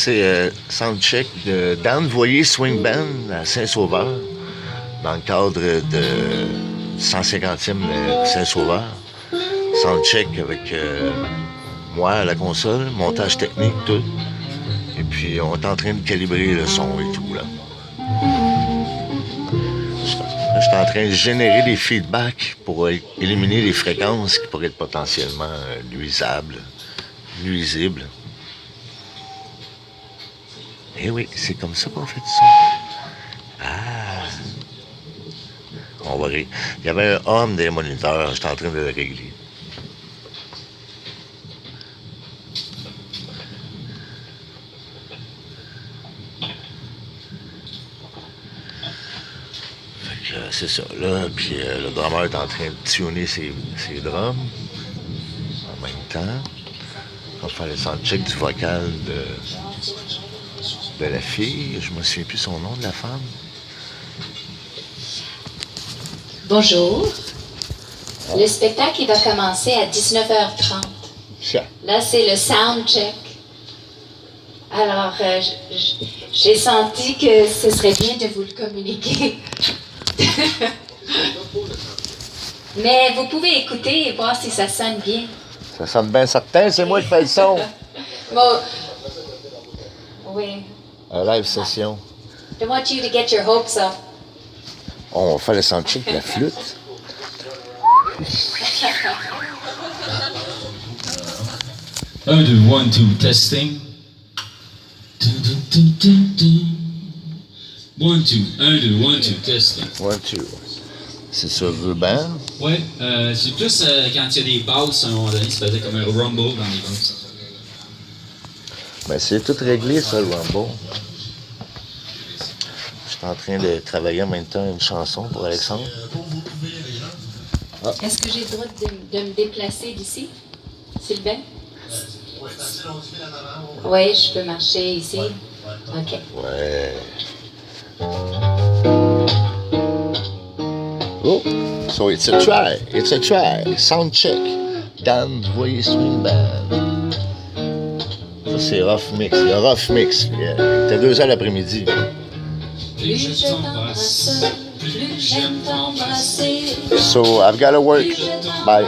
c'est Soundcheck de Dan Voyer Swing Band à Saint-Sauveur, dans le cadre de 150e Saint-Sauveur. Soundcheck avec moi à la console, montage technique, tout. Et puis on est en train de calibrer le son et tout, là. Je suis en train de générer des feedbacks pour éliminer les fréquences qui pourraient être potentiellement nuisibles. Eh oui, c'est comme ça qu'on fait du son. Ah! On va régler. Il y avait un homme des moniteurs, j'étais en train de le régler. C'est ça, là, puis le drummer est en train de tuner ses drums en même temps. On va faire le soundcheck du vocal de la fille. Je me souviens plus son nom de la femme. Bonjour. Le spectacle il va commencer à 19h30. Ça. Là, c'est le soundcheck. Alors, j'ai senti que ce serait bien de vous le communiquer. Mais vous pouvez écouter et voir si ça sonne bien. Ça sonne bien certain, c'est moi qui fais le son. Bon, oui. Un live session. I want you to get your hopes up. On va faire le soundcheck de la flûte. 1, 2, 1, 2, testing. 1, 2, 1, 2, 1, 2, testing. 1, 2. C'est sur ruban. Ouais, c'est plus quand il y a des basses, à un moment donné, ça faisait comme un rumble dans les basses. Ben, c'est tout réglé, ça, le rumble. Je suis en train de travailler en même temps une chanson pour Alexandre. Ah. Est-ce que j'ai le droit de me déplacer d'ici, Sylvain? Oui, je peux marcher ici. OK. Ouais. Oh, so it's a try. Sound check. Dan Voyer Swing Band. Ça, c'est Rough Mix. Le Rough Mix. C'était 2 heures l'après-midi. Plus je t'embrasse, plus j'aime t'embrasser. So, I've got to work. Bye.